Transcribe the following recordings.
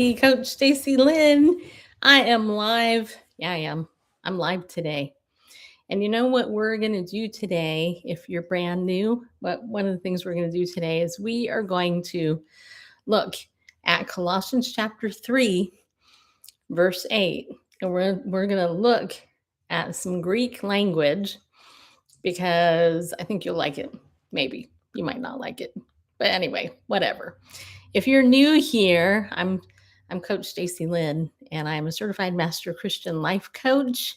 Coach Stacy Lynn. I am live. Yeah, I am. I'm live today. And you know what we're going to do today, if you're brand new? But one of the things we're going to do today is we are going to look at Colossians chapter 3, verse 8. And we're going to look at some Greek language because I think you'll like it. Maybe you might not like it. But anyway, whatever. If you're new here, I'm Coach Stacy Lynn, and I'm a certified master Christian life coach.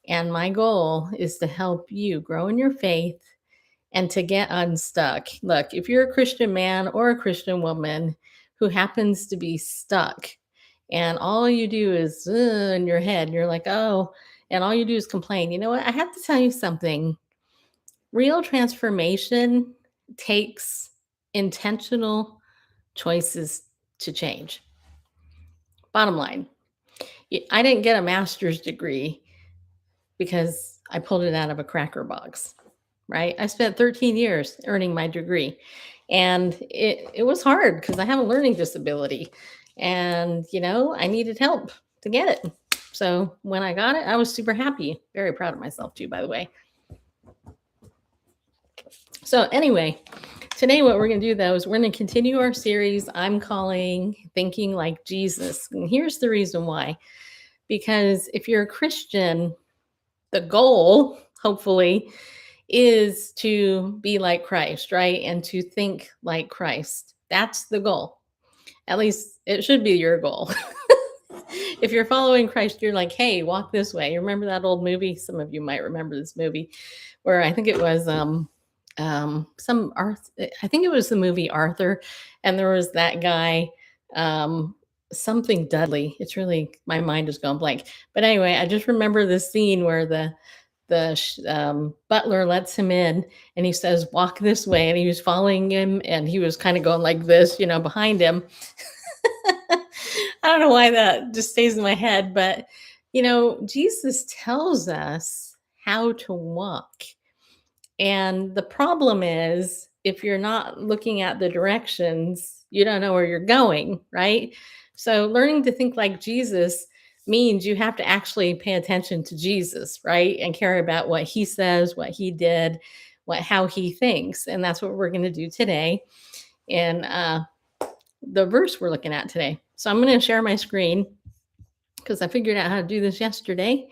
And my goal is to help you grow in your faith and to get unstuck. Look, if you're a Christian man or a Christian woman who happens to be stuck, and all you do is in your head, you're like, oh, and all you do is complain. You know what? I have to tell you something. Real transformation takes intentional choices to change. Bottom line, I didn't get a master's degree because I pulled it out of a cracker box, right? I spent 13 years earning my degree, and it was hard because I have a learning disability, and I needed help to get it. So when I got it, I was super happy, very proud of myself too, by the way. So anyway, today what we're going to do though is we're going to continue our series I'm calling Thinking Like Jesus. And here's the reason why. Because if you're a Christian, the goal, hopefully, is to be like Christ, right? And to think like Christ. That's the goal. At least it should be your goal. If you're following Christ, you're like, hey, walk this way. You remember that old movie? Some of you might remember this movie where I think it was I think it was the movie Arthur, and there was that guy, something Dudley. It's really, my mind is going blank. But anyway, I just remember this scene where the butler lets him in and he says, walk this way. And he was following him and he was kind of going like this, behind him. I don't know why that just stays in my head, but Jesus tells us how to walk. And the problem is, if you're not looking at the directions, you don't know where you're going, right? So learning to think like Jesus means you have to actually pay attention to Jesus, right? And care about what he says, what he did, how he thinks. And that's what we're going to do today in the verse we're looking at today. So I'm going to share my screen because I figured out how to do this yesterday.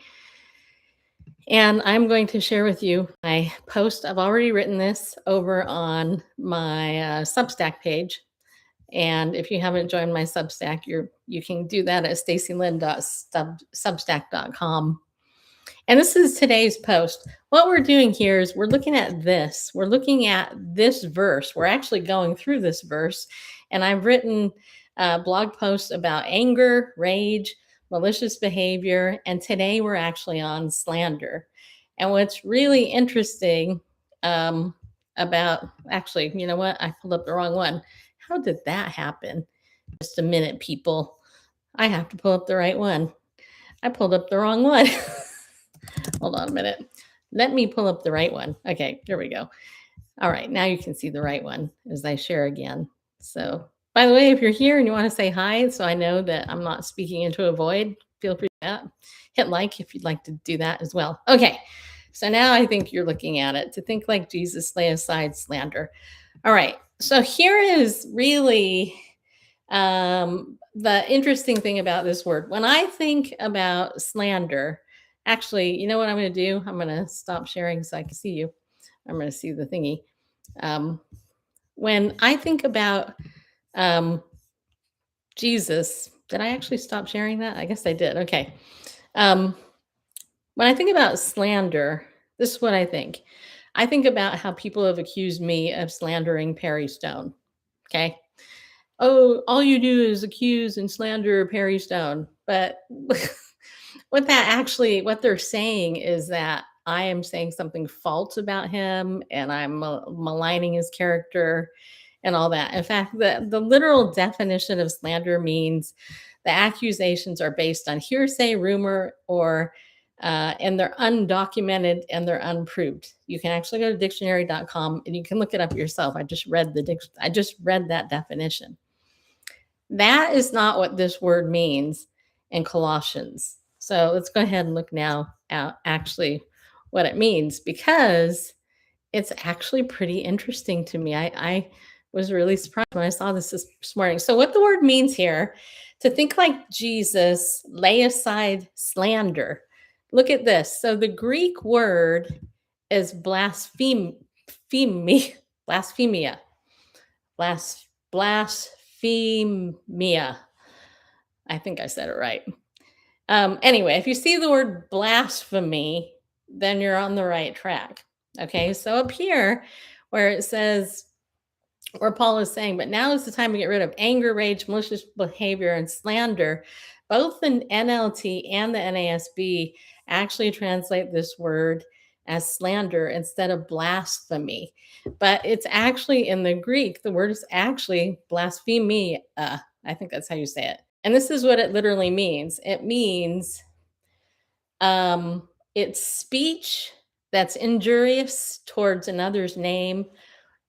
And I'm going to share with you my post. I've already written this over on my Substack page. And if you haven't joined my Substack, you can do that at stacylynn.substack.com. And this is today's post. What we're doing here is we're looking at this. We're looking at this verse. We're actually going through this verse. And I've written blog posts about anger, rage, malicious behavior, and today we're actually on slander. And what's really interesting about, actually, you know what? I pulled up the wrong one. How did that happen? Just a minute, people. I have to pull up the right one. I pulled up the wrong one. Hold on a minute. Let me pull up the right one. Okay, here we go. All right, now you can see the right one as I share again. So, by the way, if you're here and you want to say hi, so I know that I'm not speaking into a void, feel free to hit like if you'd like to do that as well. Okay, so now I think you're looking at it. To think like Jesus, lay aside slander. All right, so here is really the interesting thing about this word. When I think about slander, actually, you know what I'm going to do? I'm going to stop sharing so I can see you. I'm going to see the thingy. When I think about Jesus, did I actually stop sharing that? I guess I did. Okay. When I think about slander, this is what I think. I think about how people have accused me of slandering Perry Stone. Okay. Oh, all you do is accuse and slander Perry Stone. But what they're saying is that I am saying something false about him and I'm maligning his character and all that. In fact, the literal definition of slander means the accusations are based on hearsay, rumor, or and they're undocumented and they're unproved. You can actually go to dictionary.com and you can look it up yourself. I just read that definition. That is not what this word means in Colossians. So let's go ahead and look now at actually what it means, because it's actually pretty interesting to me. I was really surprised when I saw this morning. So, what the word means here, to think like Jesus, lay aside slander. Look at this. So, the Greek word is blasphemia, blasphemia. I think I said it right. Anyway, if you see the word blasphemy, then you're on the right track. Okay, so up here where it says, where Paul is saying, but now is the time to get rid of anger, rage, malicious behavior, and slander. Both the NLT and the NASB actually translate this word as slander instead of blasphemy. But it's actually in the Greek, the word is actually blasphemia. I think that's how you say it. And this is what it literally means. It means it's speech that's injurious towards another's name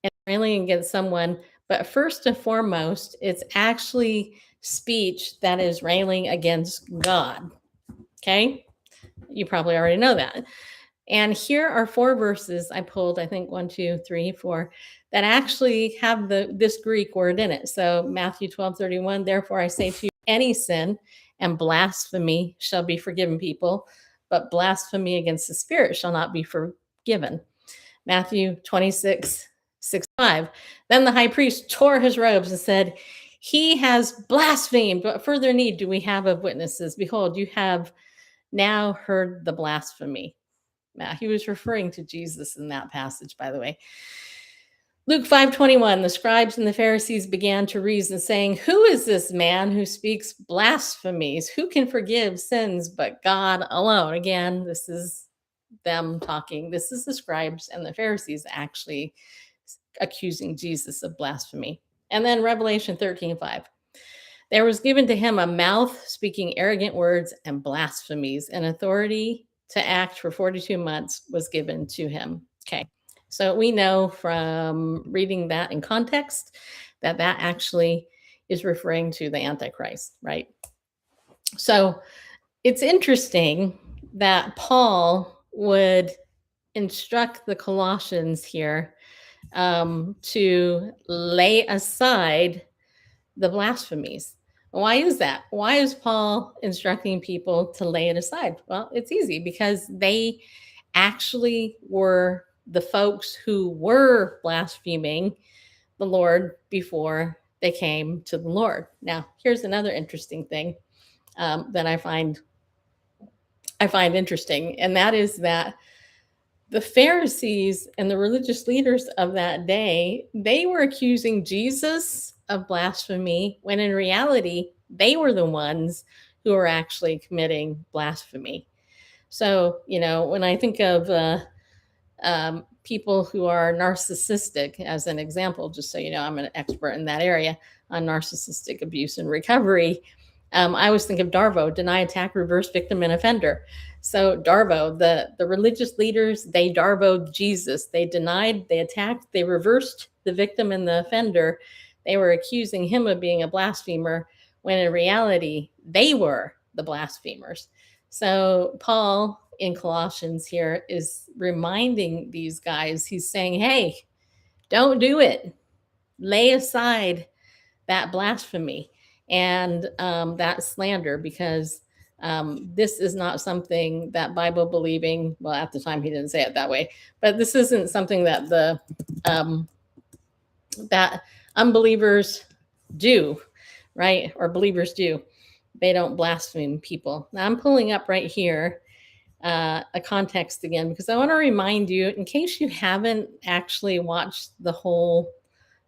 and railing against someone. But first and foremost, it's actually speech that is railing against God. Okay? You probably already know that. And here are 4 verses I pulled, I think 1, 2, 3, 4, that actually have this Greek word in it. So Matthew 12:31, therefore I say to you, any sin and blasphemy shall be forgiven people, but blasphemy against the Spirit shall not be forgiven. Matthew 26:6-5. Then the high priest tore his robes and said, he has blasphemed. What further need do we have of witnesses? Behold, you have now heard the blasphemy. Now, he was referring to Jesus in that passage, by the way. Luke 5:21, the scribes and the Pharisees began to reason, saying, who is this man who speaks blasphemies? Who can forgive sins but God alone? Again, this is them talking. This is the scribes and the Pharisees actually accusing Jesus of blasphemy. And then Revelation 13:5. There was given to him a mouth speaking arrogant words and blasphemies, and authority to act for 42 months was given to him. Okay. So we know from reading that in context that that actually is referring to the Antichrist, right? So it's interesting that Paul would instruct the Colossians here to lay aside the blasphemies. Why is that? Why is Paul instructing people to lay it aside? Well, it's easy, because they actually were the folks who were blaspheming the Lord before they came to the Lord. Now, here's another interesting thing that I find interesting, and that is that the Pharisees and the religious leaders of that day, they were accusing Jesus of blasphemy, when in reality, they were the ones who were actually committing blasphemy. So, when I think of people who are narcissistic, as an example, just so you know, I'm an expert in that area on narcissistic abuse and recovery. I always think of DARVO, deny, attack, reverse, victim, and offender. So DARVO, the religious leaders, they DARVO'd Jesus. They denied, they attacked, they reversed the victim and the offender. They were accusing him of being a blasphemer, when in reality, they were the blasphemers. So Paul in Colossians here is reminding these guys, he's saying, hey, don't do it. Lay aside that blasphemy and that slander, because this is not something that Bible believing, well, at the time he didn't say it that way, but this isn't something that that unbelievers do, right? Or believers do. They don't blaspheme people. Now I'm pulling up right here a context again, because I want to remind you, in case you haven't actually watched the whole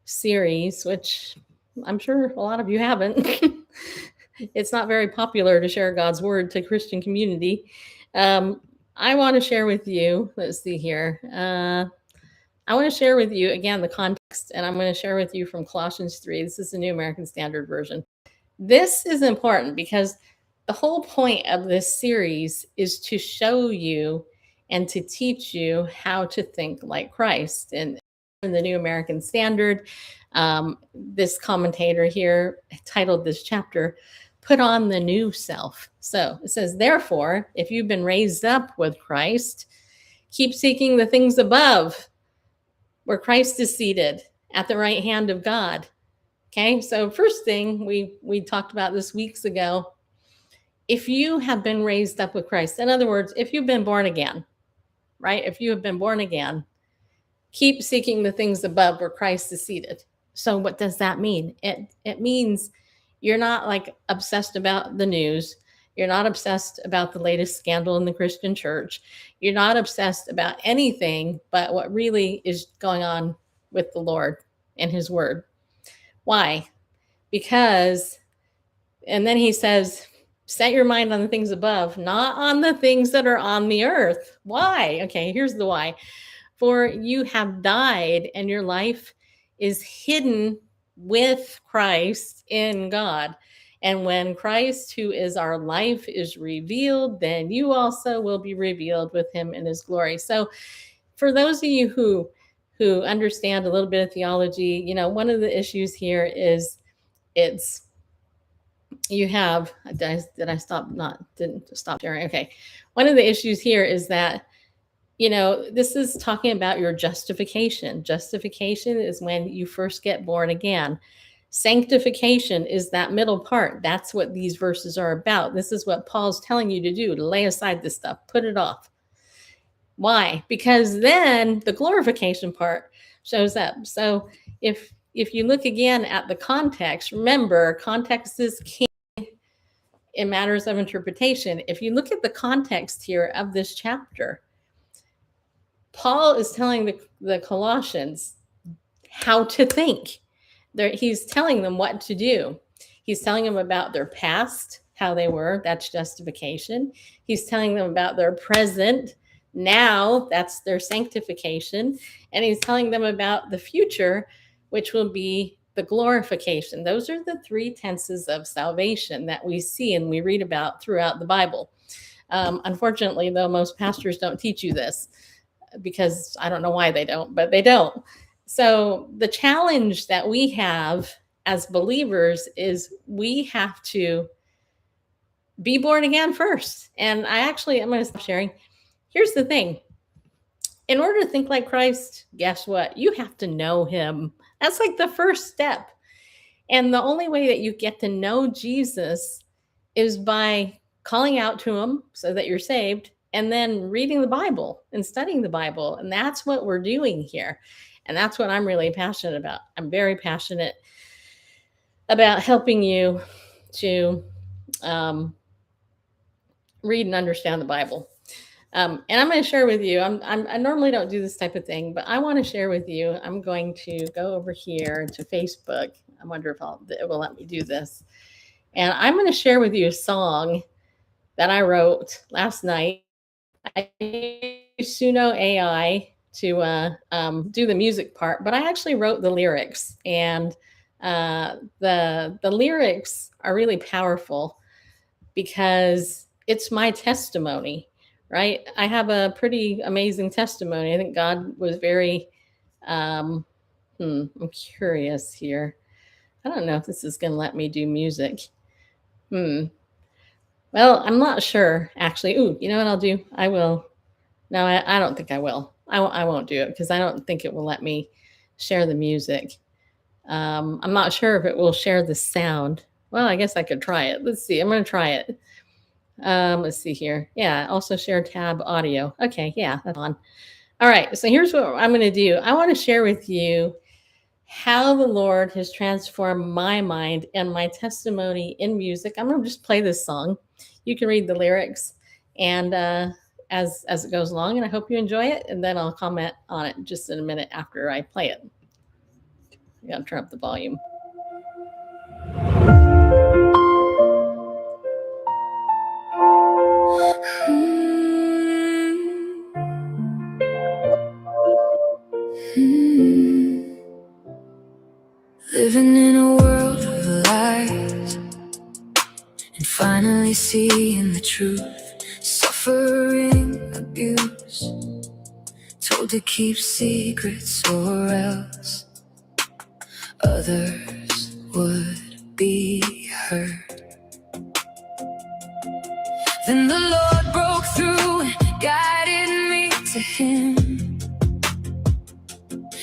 series, which I'm sure a lot of you haven't. It's not very popular to share God's word to Christian community. I want to share with you, let's see here. I want to share with you again the context, and I'm going to share with you from Colossians 3. This is the New American Standard Version. This is important because the whole point of this series is to show you and to teach you how to think like Christ. And in the New American Standard. This commentator here titled this chapter, Put on the New Self. So it says, therefore, if you've been raised up with Christ, keep seeking the things above, where Christ is seated at the right hand of God. Okay, so first thing we talked about this weeks ago, if you have been raised up with Christ, in other words, if you've been born again, right? If you have been born again, keep seeking the things above where Christ is seated. So what does that mean? It means you're not like obsessed about the news. You're not obsessed about the latest scandal in the Christian church. You're not obsessed about anything but what really is going on with the Lord and his word. Why? Because, and then he says, set your mind on the things above, not on the things that are on the earth. Why? Okay, here's the why. For you have died, and your life is hidden with Christ in God. And when Christ, who is our life, is revealed, then you also will be revealed with him in his glory. So for those of you who understand a little bit of theology, you know, one of the issues here is it's you have did I stop not didn't stop sharing. Okay. One of the issues here is that, you know, this is talking about your justification. Justification is when you first get born again. Sanctification is that middle part. That's what these verses are about. This is what Paul's telling you to do, to lay aside this stuff, put it off. Why? Because then the glorification part shows up. So if you look again at the context, remember, context is king in matters of interpretation. If you look at the context here of this chapter, Paul is telling the Colossians how to think. He's telling them what to do. He's telling them about their past, how they were. That's justification. He's telling them about their present. Now, that's their sanctification. And he's telling them about the future, which will be the glorification. Those are the three tenses of salvation that we see and we read about throughout the Bible. Unfortunately, though, most pastors don't teach you this, because I don't know why they don't, but they don't. So the challenge that we have as believers is we have to be born again first. And I'm going to stop sharing. Here's the thing. In order to think like Christ, guess what? You have to know him. That's like the first step. And the only way that you get to know Jesus is by calling out to him so that you're saved, and then reading the Bible and studying the Bible. And that's what we're doing here. And that's what I'm really passionate about. I'm very passionate about helping you to read and understand the Bible. And I'm going to share with you, I normally don't do this type of thing, but I want to share with you, I'm going to go over here to Facebook. I wonder if it will let me do this. And I'm going to share with you a song that I wrote last night. I used Suno AI to do the music part, but I actually wrote the lyrics, and the lyrics are really powerful because it's my testimony, right? I have a pretty amazing testimony. I think God was very, I'm curious here. I don't know if this is going to let me do music. Well, I'm not sure, actually. Ooh, you know what I'll do? I will. No, I don't think I will. I won't do it because I don't think it will let me share the music. I'm not sure if it will share the sound. Well, I guess I could try it. Let's see. I'm going to try it. Let's see here. Yeah, also share tab audio. Okay, yeah, that's on. All right, so here's what I'm going to do. I want to share with you how the Lord has transformed my mind and my testimony in music. I'm going to just play this song. You can read the lyrics and as it goes along, and I hope you enjoy it, and then I'll comment on it just in a minute after I play it. I got to turn up the volume. Living in a world of lies and finally seeing the truth, suffering abuse, told to keep secrets or else others would be hurt. Then the Lord broke through and guided me to Him,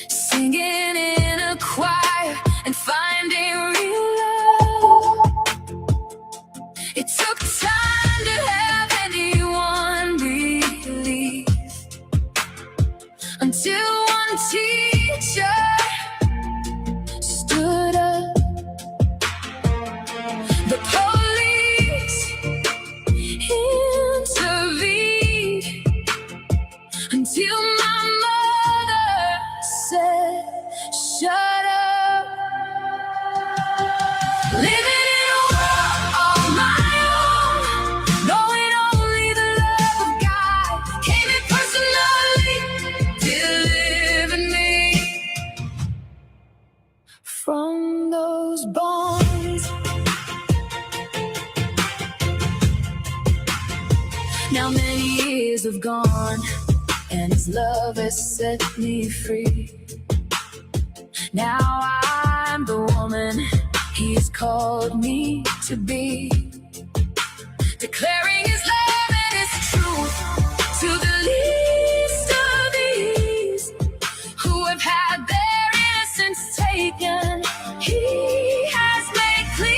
singing in a choir and finding real love. It took time to have anyone believe, until one teacher stood up. The police intervened until my mother said, "Shut up." Living in a world on my own, knowing only the love of God came in personally, delivered me from those bonds. Now many years have gone, and His love has set me free. Now I'm the woman He has called me to be, declaring His love and His truth to the least of these who have had their innocence taken. He has made clean.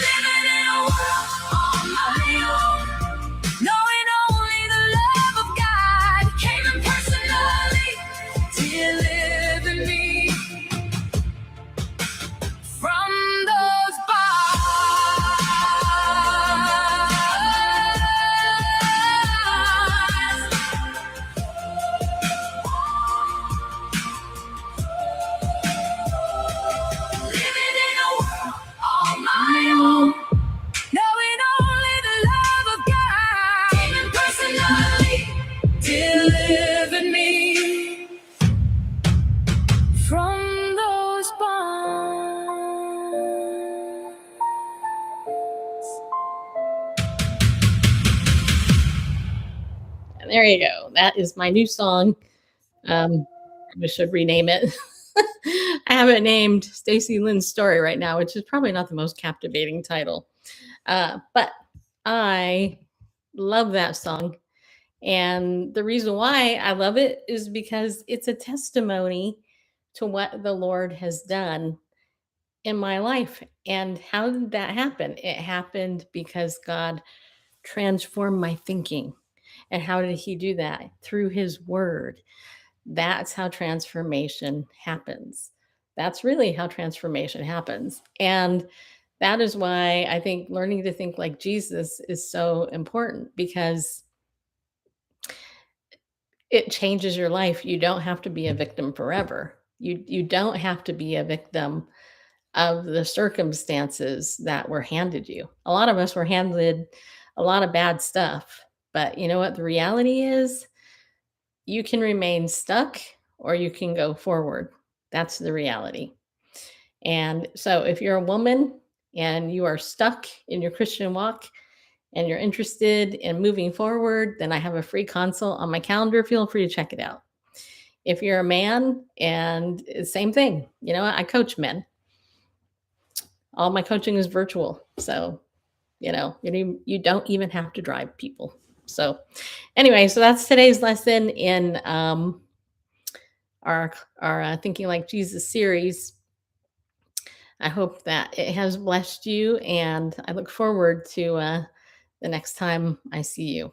Living in a world on my own, knowing only the love of God came in personally, delivered me from those bonds. Living in a world on my own, knowing only the love of God came in personally, delivered me from those bonds. And there you go. That is my new song. We should rename it. I have it named Stacy Lynn's Story right now, which is probably not the most captivating title. But I love that song. And the reason why I love it is because it's a testimony to what the Lord has done in my life. And how did that happen? It happened because God transformed my thinking. And how did He do that? Through His word. That's how transformation happens. That's really how transformation happens. And that is why I think learning to think like Jesus is so important, because it changes your life. You don't have to be a victim forever. You don't have to be a victim of the circumstances that were handed you. A lot of us were handed a lot of bad stuff, but you know what the reality is? You can remain stuck or you can go forward. That's the reality. And so if you're a woman and you are stuck in your Christian walk and you're interested in moving forward, then I have a free consult on my calendar. Feel free to check it out. If you're a man, and same thing, you know, I coach men. All my coaching is virtual. So, you know, you don't even have to drive people. So anyway, so that's today's lesson in our Thinking Like Jesus series. I hope that it has blessed you, and I look forward to the next time I see you.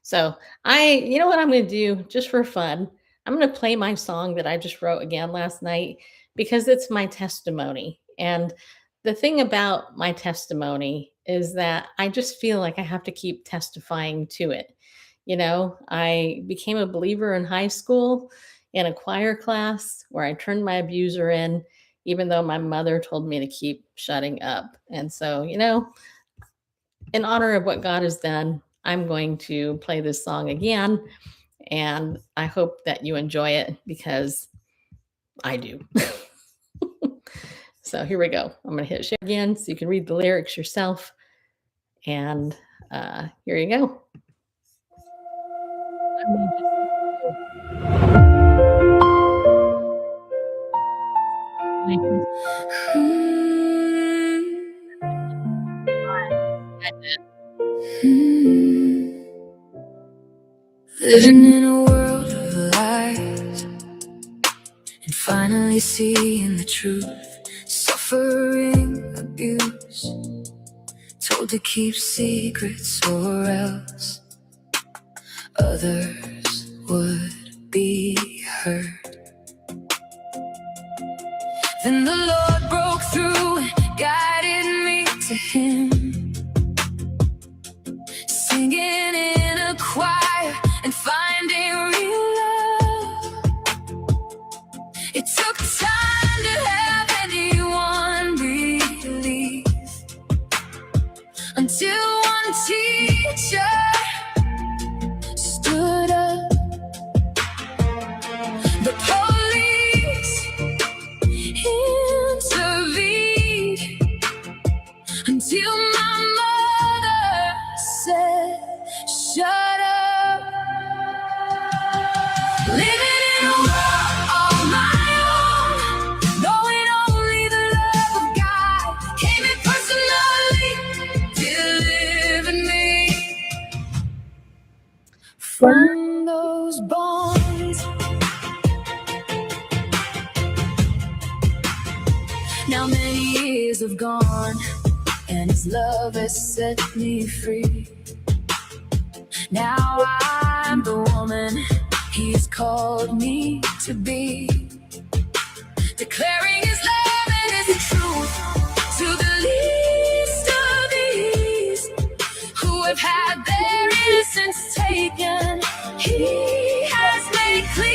So you know what I'm going to do just for fun? I'm going to play my song that I just wrote again last night, because it's my testimony. And the thing about my testimony is that I just feel like I have to keep testifying to it. You know, I became a believer in high school in a choir class where I turned my abuser in, even though my mother told me to keep shutting up. And so, you know, in honor of what God has done, I'm going to play this song again. And I hope that you enjoy it, because I do. So here we go. I'm going to hit share again so you can read the lyrics yourself. And here you go. I may just go life is Living in a world of lies and finally seeing the truth. Suffering, abuse, told to keep secrets or else others would be hurt. Then the Lord broke through and guided me to Him, singing in a choir and finding real love. It took time to have anyone believe, until one teacher stood up. The police intervened until my mother said, "Shut up." Living in a world on my own, knowing only the love of God came in personally, delivered me from those bonds. Now many years have gone, and His love has set me free. Now I'm the woman He has called me to be, declaring His love and His truth to the least of these who have had their innocence taken. He has made clean.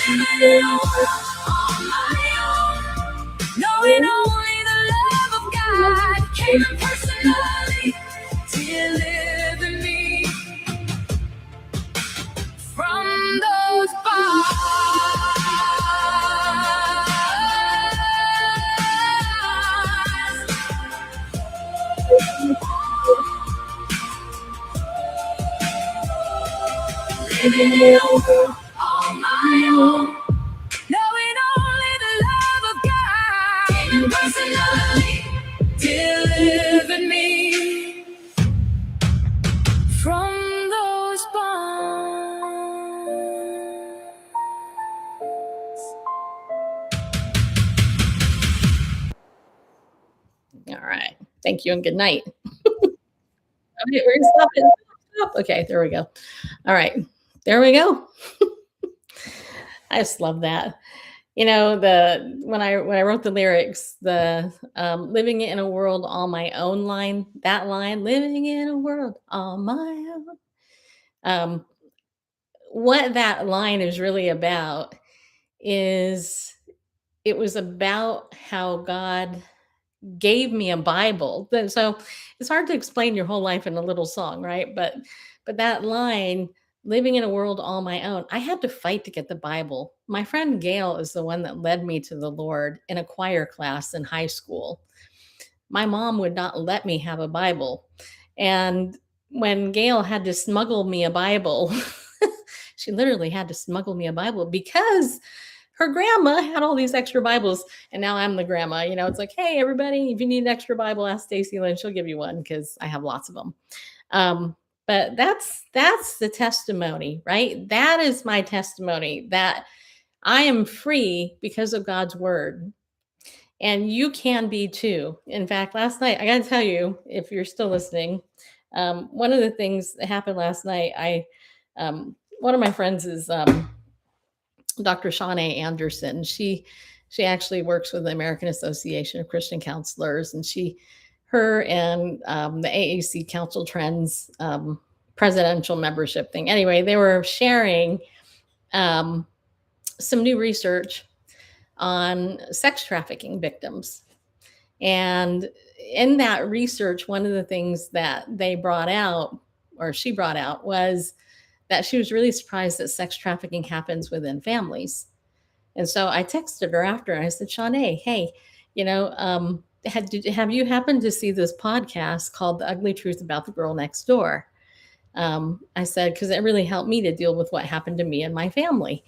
Living in a world on my own, knowing only the love of God came in personally, delivered me from those bonds. Living in a world on my own, knowing only the love of God came in personally, delivered me from those bonds. All right. Thank you and good night. Okay, we're gonna stop it. Stop. Okay, there we go. All right. There we go. I just love that. You know, the when I wrote the lyrics, the living in a world on my own line, that line, living in a world on my own. Um, what that line is really about is it was about how God gave me a Bible. So it's hard to explain your whole life in a little song, right? But that line, living in a world all my own, I had to fight to get the Bible. My friend Gail is the one that led me to the Lord in a choir class in high school. My mom would not let me have a Bible. And when Gail had to smuggle me a Bible, she literally had to smuggle me a Bible because her grandma had all these extra Bibles, and now I'm the grandma. You know, it's like, hey, everybody, if you need an extra Bible, ask Stacy Lynn. She'll give you one because I have lots of them. Um, but that's the testimony, right? That is my testimony that I am free because of God's word. And you can be too. In fact, last night, I got to tell you, if you're still listening, one of the things that happened last night, one of my friends is Dr. Shawnee Anderson. She actually works with the American Association of Christian Counselors, and her and the AAC Council Trends presidential membership thing. Anyway, they were sharing um, some new research on sex trafficking victims. And in that research, one of the things that they brought out, or she brought out, was that she was really surprised that sex trafficking happens within families. And so I texted her after and I said, Shawnee, hey, you know, have you happened to see this podcast called The Ugly Truth About the Girl Next Door? I said, because it really helped me to deal with what happened to me and my family.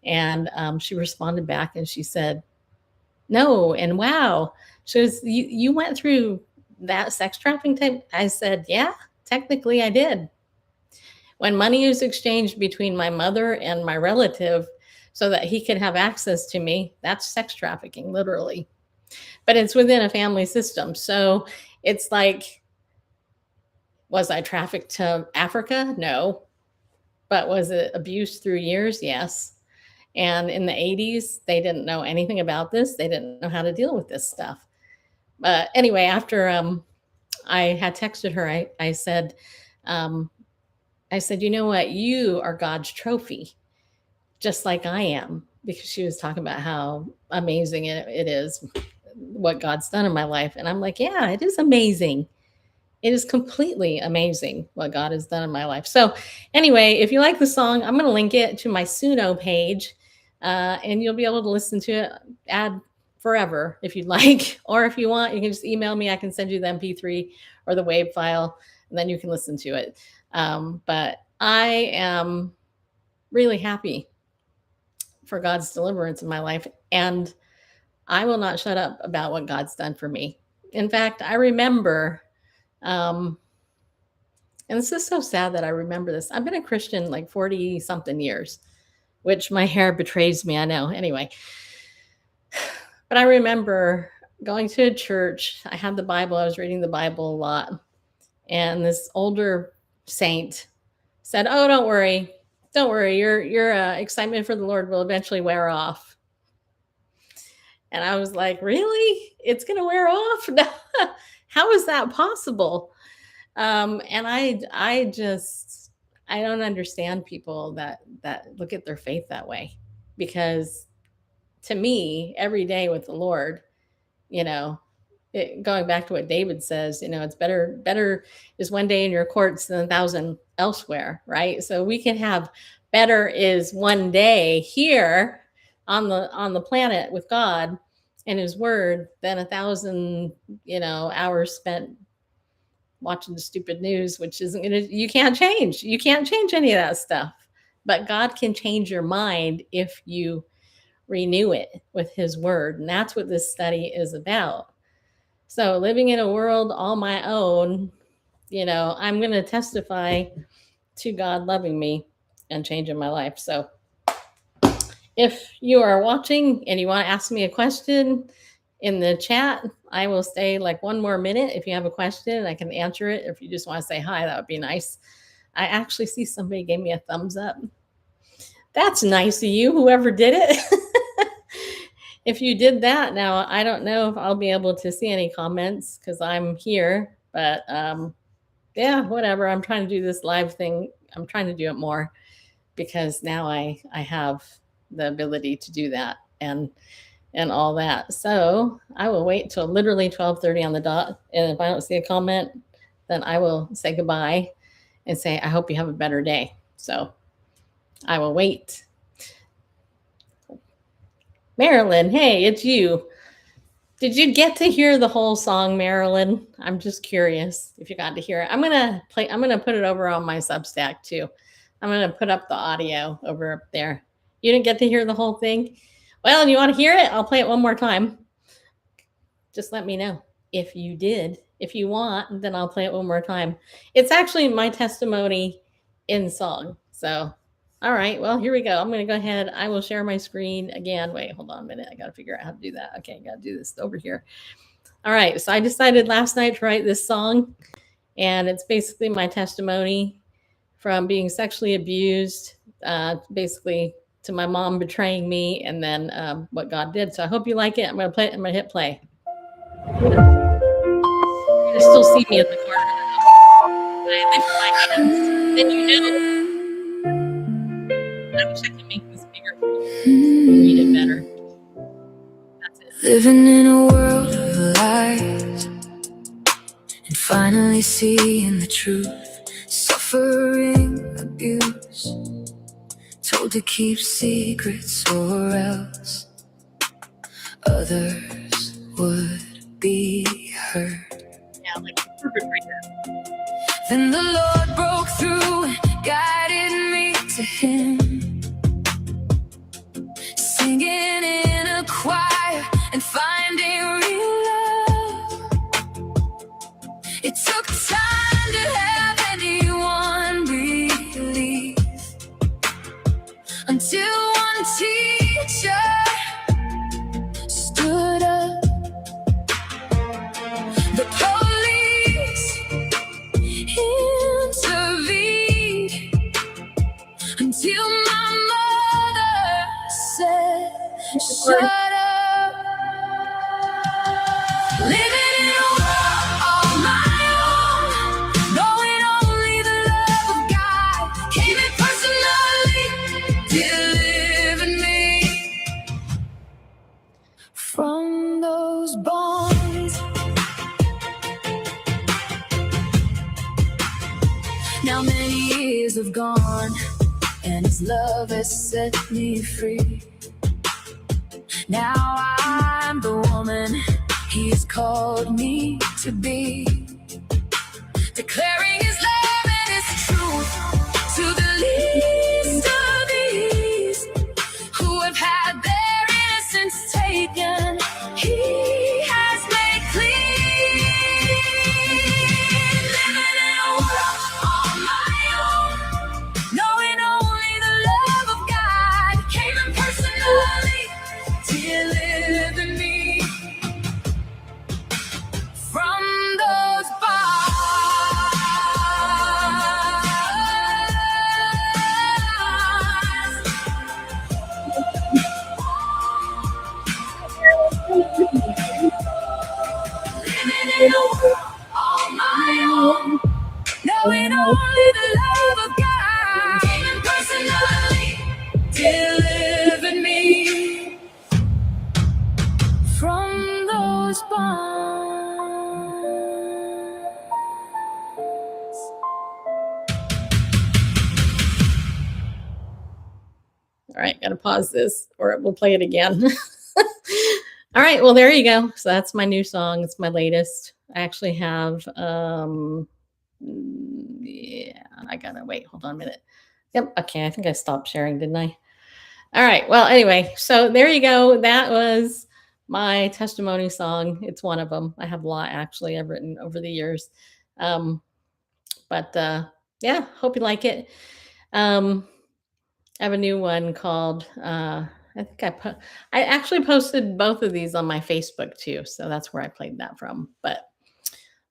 And she responded back and she said, no, and wow. She goes, you went through that sex trafficking type? I said, yeah, technically I did. When money was exchanged between my mother and my relative so that he could have access to me, that's sex trafficking, literally. But it's within a family system. So it's like, was I trafficked to Africa? No. But was it abuse through years? Yes. And in the 80s, they didn't know anything about this. They didn't know how to deal with this stuff. But anyway, after I had texted her, um, I said, you know what? You are God's trophy, just like I am, because she was talking about how amazing it is what God's done in my life. And I'm like, yeah, it is amazing. It is completely amazing what God has done in my life. So, anyway, if you like the song, I'm going to link it to my Suno page, and you'll be able to listen to it ad forever if you'd like. Or if you want, you can just email me. I can send you the MP3 or the WAV file, and then you can listen to it. But I am really happy for God's deliverance in my life, and I will not shut up about what God's done for me. In fact, I remember, and this is so sad that I remember this. I've been a Christian like 40 something years, which my hair betrays me, I know. Anyway, but I remember going to a church. I had the Bible, I was reading the Bible a lot. And this older saint said, oh, don't worry. Don't worry. Your excitement for the Lord will eventually wear off. And I was like, really? It's going to wear off? How is that possible? And I don't understand people that look at their faith that way, because to me, every day with the Lord, you know, going back to what David says, you know, it's better is one day in your courts than 1,000 elsewhere, right? So we can have better is one day here on the planet with God and His Word than 1,000, hours spent watching the stupid news, which isn't gonna. You can't change. You can't change any of that stuff. But God can change your mind if you renew it with His Word, and that's what this study is about. So living in a world all my own, I'm going to testify to God loving me and changing my life. So if you are watching and you want to ask me a question in the chat, I will stay like one more minute. If you have a question, I can answer it. If you just want to say hi, that would be nice. I actually see somebody gave me a thumbs up. That's nice of you, whoever did it. If you did that, now I don't know if I'll be able to see any comments because I'm here, but yeah, whatever. I'm trying to do this live thing. I'm trying to do it more because now I have the ability to do that and all that. So I will wait till literally 12:30 on the dot. And if I don't see a comment, then I will say goodbye and say, I hope you have a better day. So I will wait. Marilyn, hey, it's you. Did you get to hear the whole song, Marilyn? I'm just curious if you got to hear it. I'm gonna put it over on my Substack too. I'm gonna put up the audio over up there. You didn't get to hear the whole thing? Well, you want to hear it? I'll play it one more time. Just let me know if you did. If you want, then I'll play it one more time. It's actually my testimony in song. So all right, well, here we go. I'm going to go ahead. I will share my screen again. Wait, hold on a minute. I got to figure out how to do that. Okay, I got to do this over here. All right, so I decided last night to write this song, and it's basically my testimony from being sexually abused, basically to my mom betraying me, and then what God did. So I hope you like it. I'm going to play it. I'm going to hit play. You're going to still see me in the corner. I lift my hands. Then you know. I wish I could make this bigger for you. Read it better. That's it. Living in a world of lies and finally seeing the truth. Suffering abuse, told to keep secrets or else others would be hurt. Yeah, like perfect right here. Then the Lord broke through Living in a world all my own, knowing only the love of God came in personally, delivered me from those bonds. Now many years have gone, and His love has set me free. Now I'm the woman He's called me to be, declaring His love and His truth to the least of these who have had their innocence taken. He has made clean. Living in a world on my own, knowing only the love of God came in personally, delivered me from those living in a world on my own, knowing only the love of God came in personally, delivered me from those bonds. All right, gotta pause this or we'll play it again. All right, well, there you go. So that's my new song. It's my latest. I actually have yeah, I gotta wait, hold on a minute. Yep, okay, I think I stopped sharing, didn't I? All right, well, anyway, so there you go. That was my testimony song. It's one of them. I have a lot actually I've written over the years. Um, but yeah, hope you like it. I have a new one called I think I actually posted both of these on my Facebook too, so that's where I played that from. But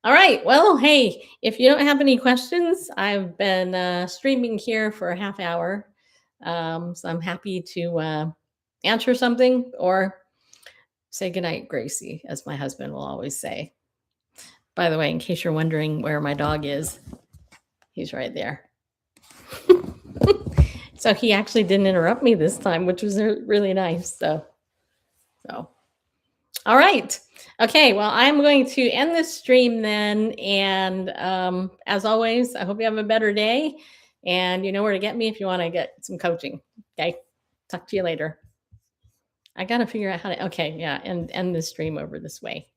all right, well, hey, if you don't have any questions, I've been streaming here for a half hour, so I'm happy to answer something or say goodnight, Gracie, as my husband will always say. By the way, in case you're wondering where my dog is, he's right there. So he actually didn't interrupt me this time, which was really nice. So, all right. Okay. Well, I'm going to end this stream then. And as always, I hope you have a better day. And you know where to get me if you want to get some coaching. Okay. Talk to you later. I got to figure out how to, okay. Yeah. And end the stream over this way.